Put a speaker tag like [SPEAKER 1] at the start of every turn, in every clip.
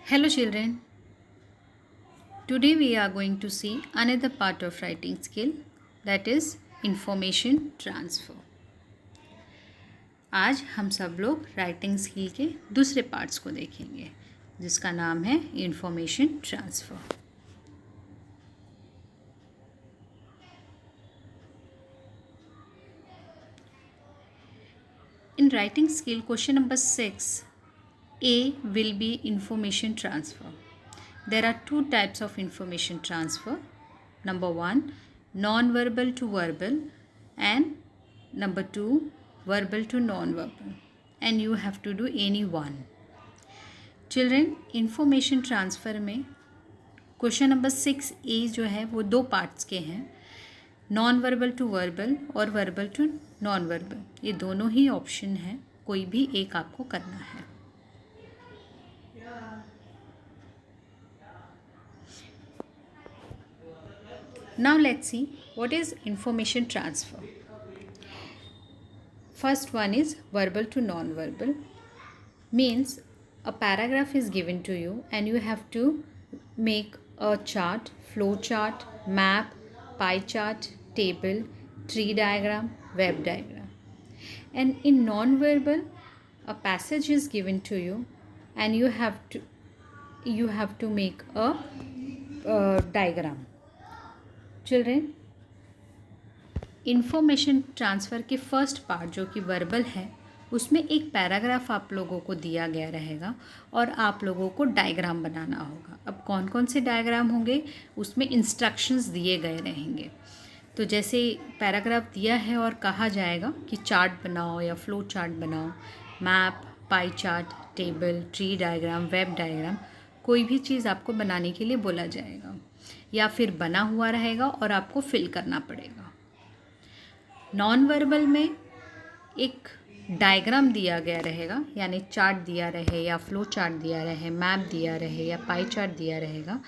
[SPEAKER 1] Hello children, today we are going to see another part of writing skill, that is information transfer. आज हम सब लोग writing skill के दूसरे parts को देखेंगे जिसका नाम है information transfer. In writing skill question number 6, A will be information transfer. There are two types of information transfer. Number 1, non-verbal to verbal, and number 2, verbal to non-verbal, and you have to do any one. Children, information transfer में question number 6A जो है वो दो parts के हैं, non verbal to verbal और verbal to non verbal. ये दोनों ही ऑप्शन हैं, कोई भी एक आपको करना है. Now let's see what is information transfer. First one is verbal to non-verbal. Means a paragraph is given to you and you have to make a chart, flow chart, map, pie chart, table, tree diagram, web diagram. And in non-verbal, a passage is given to you and you have to make a diagram. Children, information transfer के first part जो कि verbal है उसमें एक paragraph आप लोगों को दिया गया रहेगा और आप लोगों को डायग्राम बनाना होगा. अब कौन कौन से डायग्राम होंगे उसमें इंस्ट्रक्शंस दिए गए रहेंगे. तो जैसे पैराग्राफ दिया है और कहा जाएगा कि चार्ट बनाओ या फ्लो चार्ट बनाओ, map, pie chart, table, tree diagram, web diagram, कोई भी चीज़ आपको बनाने के लिए बोला जाएगा या फिर बना हुआ रहेगा और आपको फिल करना पड़ेगा. नॉन वर्बल में एक डायग्राम दिया गया रहेगा, यानी चार्ट दिया रहे या फ्लो चार्ट दिया रहे, मैप दिया रहे या पाई चार्ट दिया रहेगा.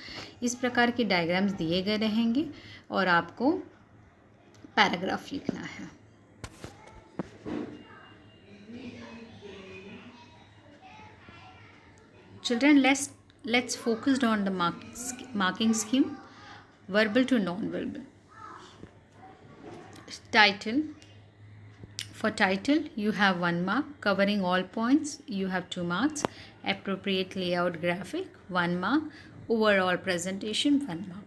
[SPEAKER 1] इस प्रकार के डायग्राम्स दिए गए रहेंगे और आपको पैराग्राफ लिखना है. Children, let's focus on the marking scheme. Verbal to non-verbal. Title. For title, you have 1 mark. Covering all points, you have 2 marks. Appropriate layout graphic, 1 mark. Overall presentation, 1 mark.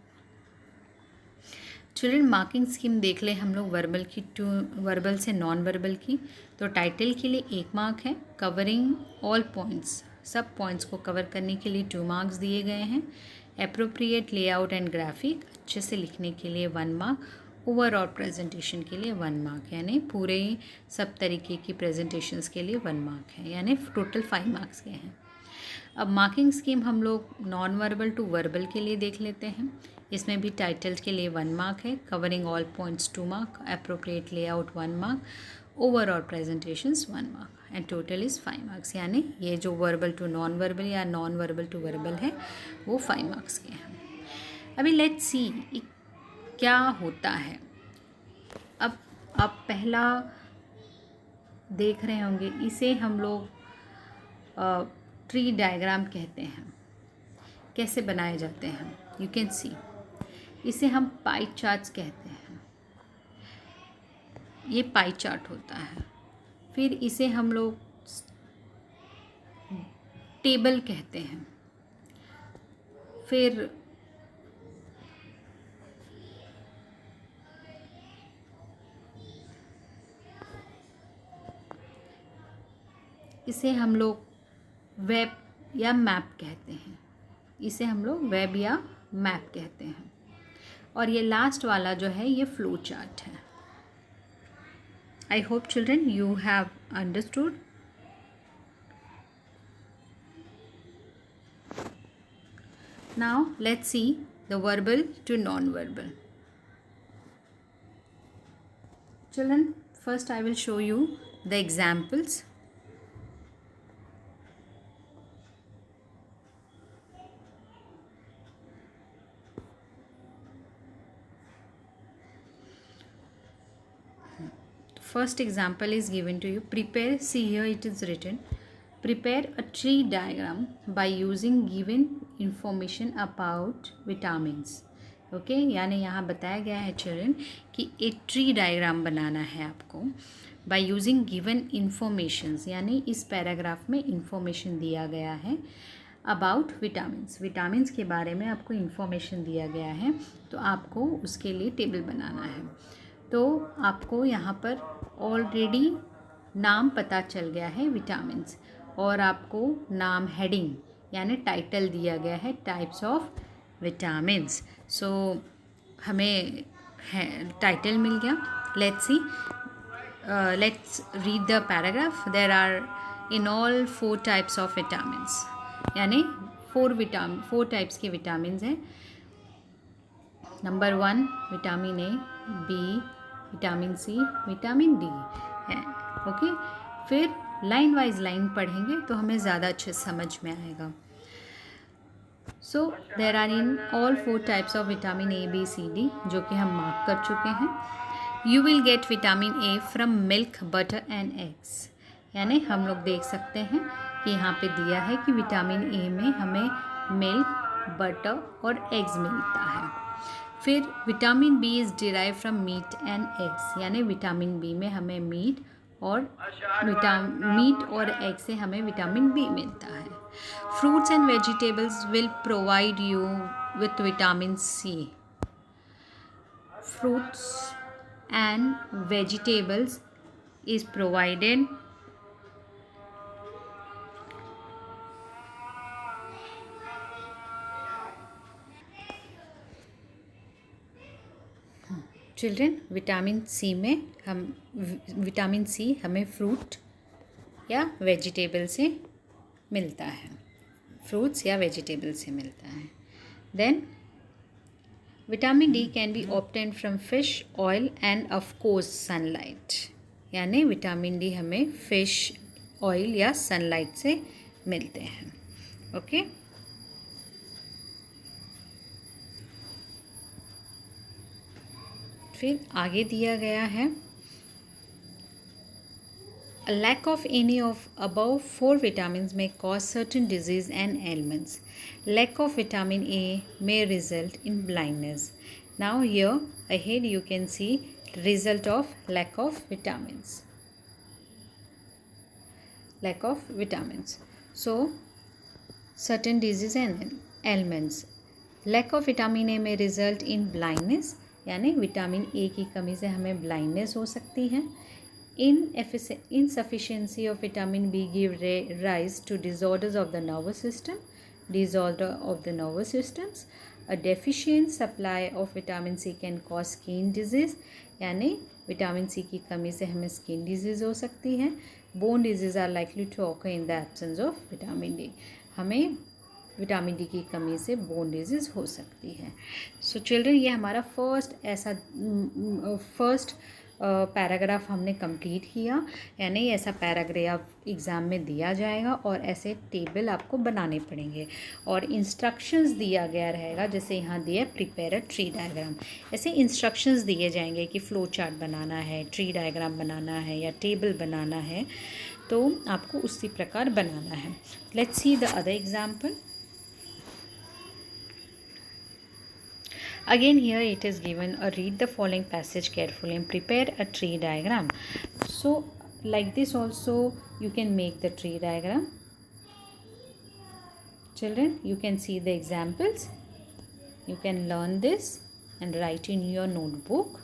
[SPEAKER 1] Children, marking scheme देख ले हम लोग verbal की to verbal से non verbal की. तो title के लिए 1 मार्क है. कवरिंग ऑल पॉइंट्स, सब पॉइंट्स को कवर करने के लिए 2 मार्क्स दिए गए हैं. एप्रोप्रिएट लेआउट एंड ग्राफिक, अच्छे से लिखने के लिए 1 मार्क. ओवरऑल प्रेजेंटेशन के लिए 1 मार्क, यानी पूरे सब तरीके की प्रेजेंटेशंस के लिए 1 मार्क है, यानी टोटल 5 मार्क्स के हैं. अब मार्किंग स्कीम हम लोग नॉन वर्बल टू वर्बल के लिए देख लेते हैं. इसमें भी टाइटल के लिए 1 मार्क है. Covering all points 2 mark. Appropriate layout 1 mark. Overall presentations 1 mark and total is 5 marks. यानी ये जो वर्बल टू नॉन वर्बल या नॉन वर्बल टू वर्बल है वो 5 मार्क्स के हैं. अभी लेट्स सी क्या होता है. अब आप पहला देख रहे होंगे, इसे हम लोग ट्री डायग्राम कहते हैं. कैसे बनाए जाते हैं यू कैन सी. इसे हम पाई चार्ट्स कहते हैं. ये पाई चार्ट होता है. फिर इसे हम लोग टेबल कहते हैं. फिर इसे हम लोग वेब या मैप कहते हैं. इसे हम लोग वेब या मैप कहते हैं. और ये लास्ट वाला जो है ये फ्लो चार्ट है. I hope children you have understood. Now let's see the verbal to non verbal. Children, first I will show you the examples. First example is given to you. Prepare, see here it is written, prepare a tree diagram by using given information about vitamins. Okay यानी यहाँ बताया गया है children कि एक tree diagram बनाना है आपको by using given informations, यानी इस पैराग्राफ में इंफॉर्मेशन दिया गया है अबाउट विटामिन्स, विटामिन्स के बारे में आपको इंफॉर्मेशन दिया गया है, तो आपको उसके लिए टेबल बनाना है। तो आपको यहाँ पर ऑलरेडी नाम पता चल गया है विटामिन्स, और आपको नाम हेडिंग यानी टाइटल दिया गया है टाइप्स ऑफ विटामिन्स। सो हमें टाइटल मिल गया। Let's see, let's read the paragraph. There are in all 4 types of vitamins, यानी 4 टाइप्स के विटामिन्स हैं। Number 1 vitamin A, B, vitamin C, vitamin D है। ओके, फिर लाइन वाइज लाइन पढ़ेंगे तो हमें ज़्यादा अच्छे समझ में आएगा। So there are in all 4 types of vitamin A, B, C, D, जो कि हम मार्क कर चुके हैं। You will gate vitamin A from milk, butter and eggs, यानी हम लोग देख सकते हैं कि यहाँ पे दिया है कि विटामिन ए में हमें मिल्क, बटर और एग्स मिलता है। फिर vitamin B is derive from meat and eggs, यानी विटामिन बी में हमें मीट और एग से हमें विटामिन बी मिलता है। Fruits and vegetables will provide you with vitamin C. Fruits and vegetables is provided children, vitamin C हमें fruit या वेजिटेबल से मिलता है, फ्रूट्स या वेजिटेबल से मिलता है। Then vitamin D can be obtained from fish oil and of course sunlight, यानी विटामिन डी हमें फिश ऑयल या सनलाइट से मिलते हैं। ओके, फिर आगे दिया गया है A lack of any of above 4 vitamins may cause certain disease and ailments. Lack of vitamin A may result in blindness. Now here ahead you can see result of lack of vitamins. Lack of vitamins. So certain disease and ailments. Lack of vitamin A may result in blindness, यानी vitamin A की कमी से हमें blindness हो सकती है। Insufficiency of vitamin B give rise to disorders of the nervous system. Disorder of the nervous systems. A deficient supply of vitamin C can cause skin disease, यानी vitamin C की कमी से हमें स्किन डिजीज़ हो सकती है। Bone disease are likely to occur in the absence of vitamin D, हमें vitamin D की कमी से बोन डिजीज़ हो सकती है। सो चिल्ड्रन, ये हमारा फर्स्ट पैराग्राफ हमने कंप्लीट किया, यानी ऐसा पैराग्राफ एग्ज़ाम में दिया जाएगा और ऐसे टेबल आपको बनाने पड़ेंगे और इंस्ट्रक्शंस दिया गया रहेगा। जैसे यहाँ दिया प्रिपेयर अ ट्री डायग्राम, ऐसे इंस्ट्रक्शंस दिए जाएंगे कि फ्लो चार्ट बनाना है, ट्री डायग्राम बनाना है या टेबल बनाना है, तो आपको उसी प्रकार बनाना है। Let's see the other example. Again here it is given a read the following passage carefully and prepare a tree diagram. So like this also you can make the tree diagram. Children, you can see the examples. You can learn this and write in your notebook.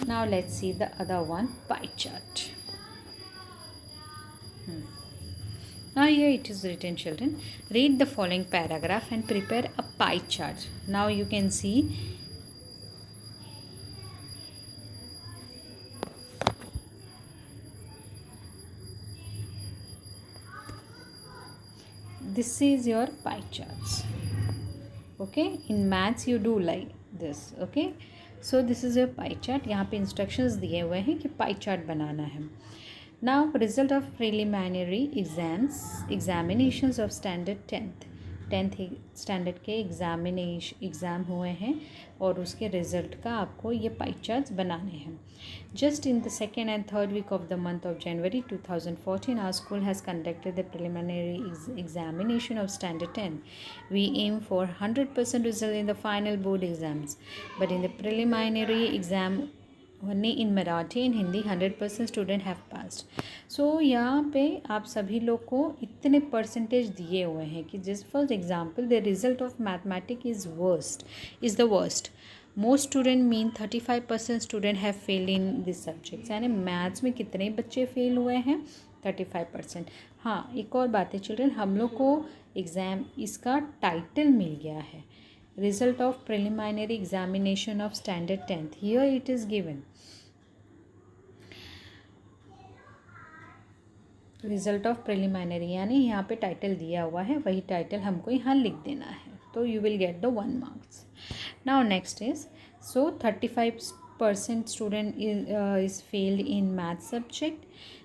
[SPEAKER 1] Now let's see the other one, pie chart. Now here it is written, children, read the following paragraph and prepare a pie chart. Now you can see this is your pie charts. Okay, in maths you do like this. Okay, so this is your pie chart. यहाँ पे instructions दिए हुए हैं कि pie chart बनाना है। Now result of preliminary examinations of standard tenth standard के exam हुए हैं और उसके रिज़ल्ट का आपको ये पाई चार्ट्स बनाने हैं। Just in the second and third week of the month of January 2014, our school has conducted the preliminary examination of standard 10. We aim for 100% result in the final board exams, but in the preliminary exam only in Marathi and Hindi 100% student have passed. So यहाँ पे आप सभी लोग को इतने percentage दिए हुए हैं कि जिस for example the result of mathematic is the worst. Most student mean 35% student have failed in this subjects, यानी मैथ्स में कितने बच्चे फेल हुए हैं 35%। हाँ, एक और बात है चिल्ड्रन, हम लोग को एग्ज़ाम इसका टाइटल मिल गया है, result of preliminary examination of standard 10th। Here it is given result of preliminary, यानी यहाँ पे टाइटल दिया हुआ है, वही टाइटल हमको यहाँ लिख देना है, तो you will get the 1 marks. Now next is, so 35% student is failed in math subject,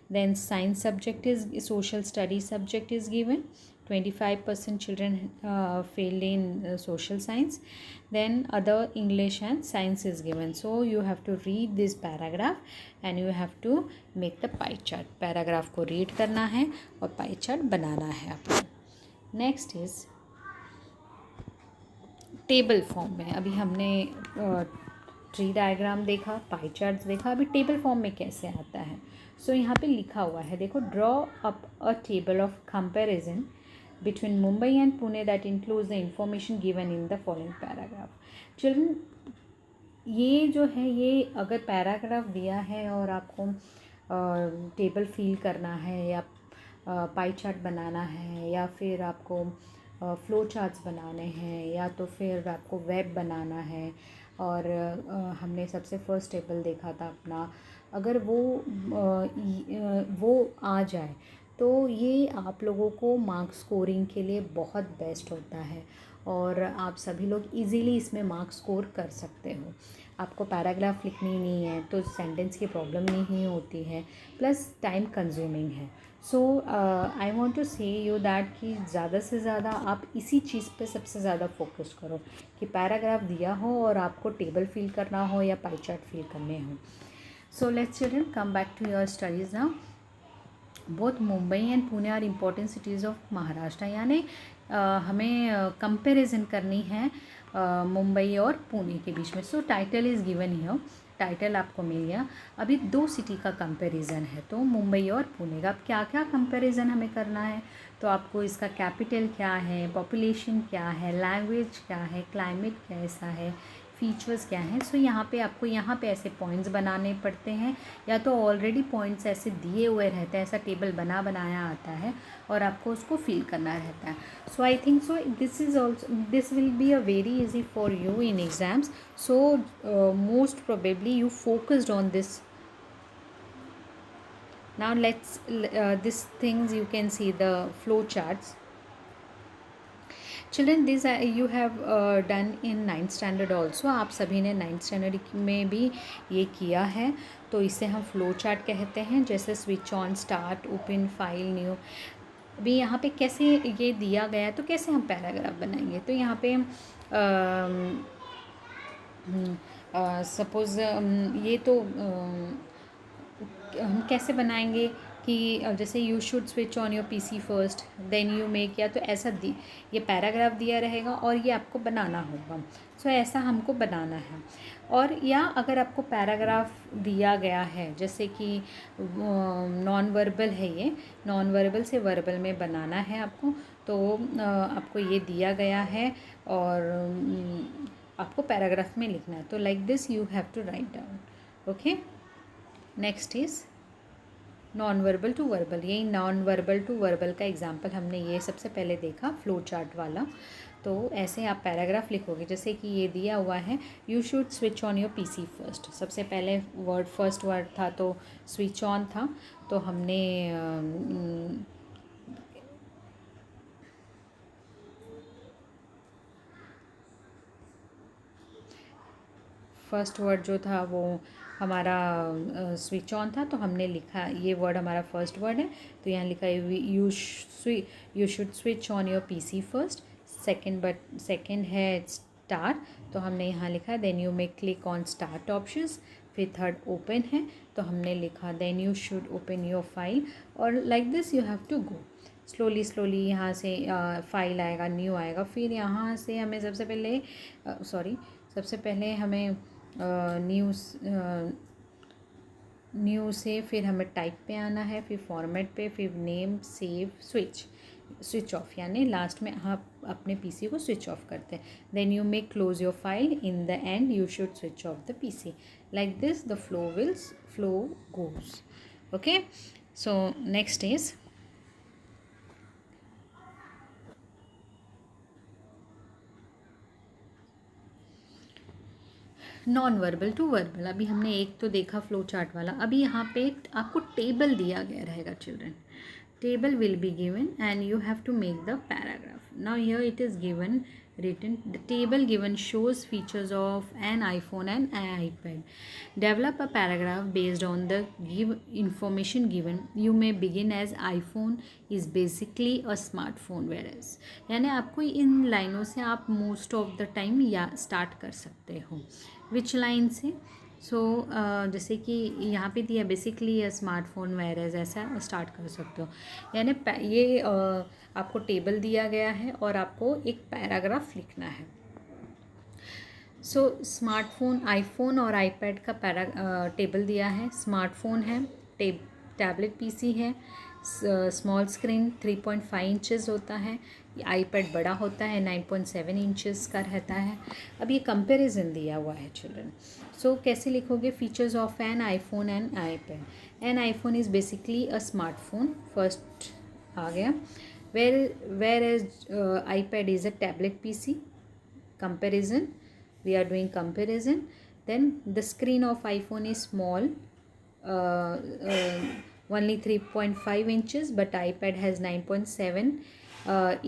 [SPEAKER 1] then science subject is, social study subject is given, 25% children failed in social science, then other English and science is given. So you have to read this paragraph and you have to make the pie chart. paragraph को read करना है और pie chart बनाना है आपको. next is table form में। अभी हमने tree diagram देखा, पाई चार्ट्स देखा, अभी टेबल फॉर्म में कैसे आता है। सो यहाँ पे लिखा हुआ है, देखो, draw up a table of comparison between Mumbai and Pune that includes the information given in the following paragraph. Children, ये जो है, ये अगर पैराग्राफ दिया है और आपको टेबल फिल करना है या पाई चार्ट बनाना है या फिर आपको फ्लो चार्ट्स बनाने हैं या तो फिर आपको वेब बनाना है, और हमने सबसे फर्स्ट टेबल देखा था अपना, अगर वो आ जाए तो ये आप लोगों को मार्क्स स्कोरिंग के लिए बहुत बेस्ट होता है और आप सभी लोग इजीली इसमें मार्क्स स्कोर कर सकते हो। आपको पैराग्राफ लिखनी नहीं है तो सेंटेंस की प्रॉब्लम नहीं होती है, प्लस टाइम कंज्यूमिंग है। सो आई वांट टू से यू दैट कि ज़्यादा से ज़्यादा आप इसी चीज़ पे सबसे ज़्यादा फोकस करो कि पैराग्राफ दिया हो और आपको टेबल फिल करना हो या पाई चार्ट फिल करने हो। So let's children come back to your studies now. Both Mumbai and Pune are important cities of Maharashtra, यानी हमें कंपैरिजन करनी है मुंबई और पुणे के बीच में। सो title is given here, title आपको मिल गया। अभी 2 सिटी का कंपैरिजन है, तो मुंबई और पुणे का। अब क्या क्या कंपैरिजन हमें करना है, तो आपको इसका कैपिटल क्या है, पॉपुलेशन क्या है, लैंग्वेज क्या है, क्लाइमेट कैसा है, फीचर्स क्या हैं। सो यहाँ पे आपको यहाँ पे ऐसे पॉइंट्स बनाने पड़ते हैं, या तो ऑलरेडी पॉइंट्स ऐसे दिए हुए रहते हैं, ऐसा टेबल बनाया आता है और आपको उसको फिल करना रहता है। So I think so this will be a very easy for you in exams. So most probably you focused on this. Now let's these things you can see the flow charts. Children, this you have done in 9th standard also. आप सभी ने 9th standard में भी ये किया है, तो इसे हम फ्लो चार्ट कहते हैं। जैसे switch on, start, open, file, new. अभी यहाँ पे कैसे ये दिया गया, तो कैसे हम पैराग्राफ बनाएंगे, तो यहाँ पे सपोज़ ये तो हम कैसे बनाएंगे कि जैसे you should switch on your PC first then you make, या तो ऐसा ये पैराग्राफ दिया रहेगा और ये आपको बनाना होगा। सो ऐसा हमको बनाना है। और या अगर आपको पैराग्राफ दिया गया है, जैसे कि नॉन वर्बल है, ये नॉन वर्बल से वर्बल में बनाना है आपको, तो आपको ये दिया गया है और आपको पैराग्राफ में लिखना है। तो like this you have to write down. Okay, next is non verbal to verbal. यही नॉन वर्बल टू वर्बल का एग्जांपल हमने ये सबसे पहले देखा, फ्लो चार्ट वाला। तो ऐसे आप पैराग्राफ लिखोगे, जैसे कि ये दिया हुआ है, you should switch on your PC first. सबसे पहले फर्स्ट वर्ड था तो स्विच ऑन था, तो हमने फर्स्ट वर्ड जो था वो हमारा स्विच ऑन था, तो हमने लिखा ये वर्ड हमारा फर्स्ट वर्ड है, तो यहाँ लिखा है you should switch on your PC first. Second है स्टार्ट, तो हमने यहाँ लिखा then you may click on start options. फिर थर्ड ओपन है, तो हमने लिखा then you should open your file, और like this you have to go slowly यहाँ से फाइल आएगा, न्यू आएगा, फिर यहाँ से हमें सबसे पहले हमें न्यू से फिर हमें टाइप पे आना है, फिर फॉर्मेट पे, फिर नेम, सेव, स्विच ऑफ, यानी लास्ट में आप अपने पीसी को स्विच ऑफ करते हैं। Then you may close your file, in the end you should switch off the PC. Like this the flow goes. Okay, so next is non verbal to verbal. अभी हमने एक तो देखा flow chart वाला, अभी यहाँ पे आपको टेबल दिया गया रहेगा children. Table will be given and you have to make the paragraph. Now here it is given written the table given shows features of an iPhone and an iPad. Develop a paragraph based on the information given. You may begin as iPhone is basically a smartphone, whereas यानी आपको इन लाइनों से आप most of the time या start कर सकते हो। Which line से? जैसे कि यहाँ पे दिया बेसिकली स्मार्टफोन वेयरएज, ऐसा स्टार्ट कर सकते हो। यानी ये आपको टेबल दिया गया है और आपको एक पैराग्राफ लिखना है। स्मार्टफोन, आईफोन और आईपैड का टेबल दिया है। स्मार्टफोन है, टैबलेट पीसी है, स्मॉल स्क्रीन 3.5 इंचेस होता है, आईपैड बड़ा होता है 9.7 इंचेस का रहता है। अब ये कंपैरिजन दिया हुआ है चिल्ड्रन। कैसे लिखोगे? Features of an iPhone and iPad. An iPhone is basically a smartphone, first आ गया। Whereas iPad is a tablet PC. Comparison, we are doing comparison. Then the screen of iPhone is small, only 3.5 inches, but iPad has 9.7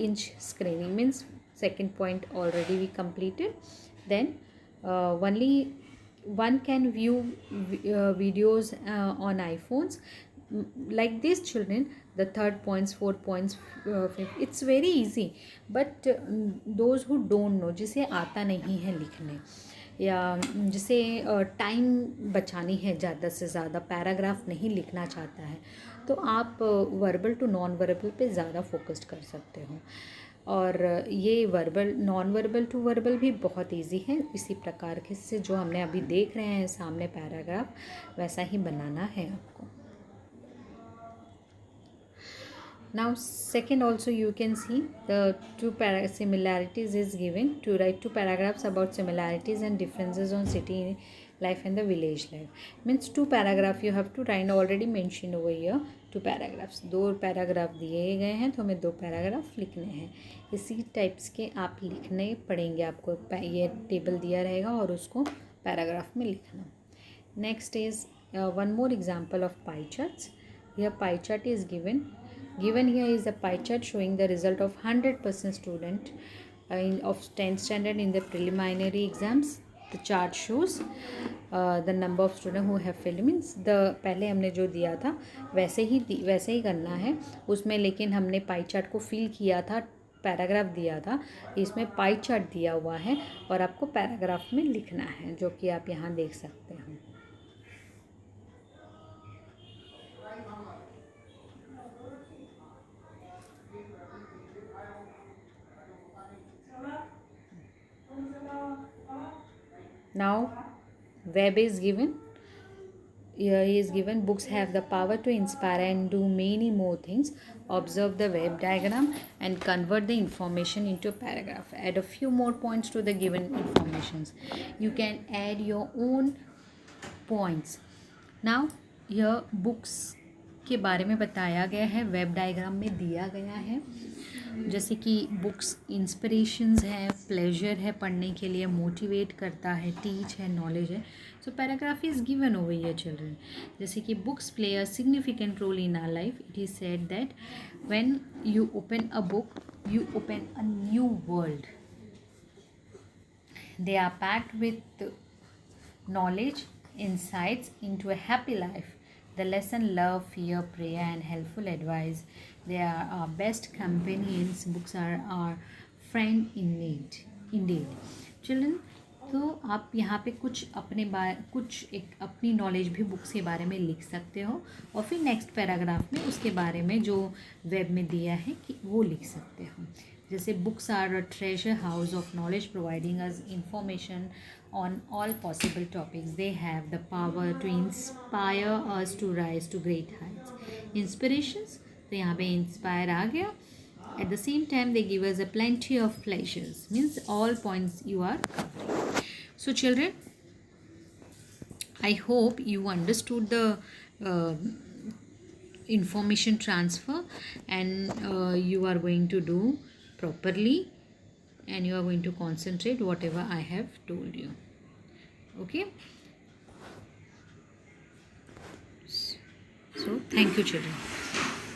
[SPEAKER 1] inch screen. It means second point already we completed. Then only one can view videos on iPhones. Like this children, the third points, fourth points, fifth, it's very easy, but those who don't know, जिसे आता नहीं है लिखने या जिसे time बचानी है, ज़्यादा से ज़्यादा पैराग्राफ नहीं लिखना चाहता है, तो आप वर्बल टू नॉन वर्बल पे ज़्यादा फोकस्ड कर सकते हो। और ये नॉन वर्बल टू वर्बल भी बहुत इजी है। इसी प्रकार के से जो हमने अभी देख रहे हैं सामने पैराग्राफ, वैसा ही बनाना है आपको। Now second also you can see the two similarities is given. To write two paragraphs about similarities and differences on city life and the village life. Means two paragraph you have to write, already mentioned over here, two paragraphs. दो paragraph दिए गए हैं तो हमें दो paragraph लिखने हैं। इसी टाइप्स के आप लिखने पड़ेंगे आपको। ये टेबल दिया रहेगा और उसको पैराग्राफ में लिखना। Next is one more example of pie charts. Here pie chart is given here is a pie chart showing the result of 100% student of 10th standard in the preliminary exams. The chart shows the number of students who have failed. Means the पहले हमने जो दिया था वैसे ही करना है उसमें, लेकिन हमने पाई चार्ट को फिल किया था, पैराग्राफ दिया था, इसमें पाई चार्ट दिया हुआ है और आपको पैराग्राफ में लिखना है, जो कि आप यहाँ देख सकते हो। Now web is given. Here is given books have the power to inspire and do many more things. Observe the web diagram and convert the information into a paragraph. Add a few more points to the given informations. You can add your own points. Now here books के बारे में बताया गया है, web diagram में दिया गया है, जैसे कि बुक्स इंस्पिरेशंस है, प्लेजर है पढ़ने के लिए, मोटिवेट करता है, टीच है, नॉलेज है। So paragraph is given over here children. जैसे कि books play a significant role in our life. It is said that when you open a book you open a new world. They are packed with knowledge, insights into a happy life. The lesson love, fear, prayer, and helpful advice. They are our best companions. Books are our friend in need. Indeed. Children, तो आप यहाँ पे कुछ एक अपनी knowledge भी books के बारे में लिख सकते हो और फिर नेक्स्ट पैराग्राफ में उसके बारे में जो वेब में दिया है कि वो लिख सकते हो. जैसे books are a treasure house of knowledge providing us information on all possible topics. They have the power to inspire us to rise to great heights. Inspirations, तो यहाँ पे inspire आ गया. At the same time, they give us a plenty of pleasures. Means all points you are covering. So children, I hope you understood the uh, information transfer and you are going to do properly and you are going to concentrate whatever I have told you. Okay, so thank you children.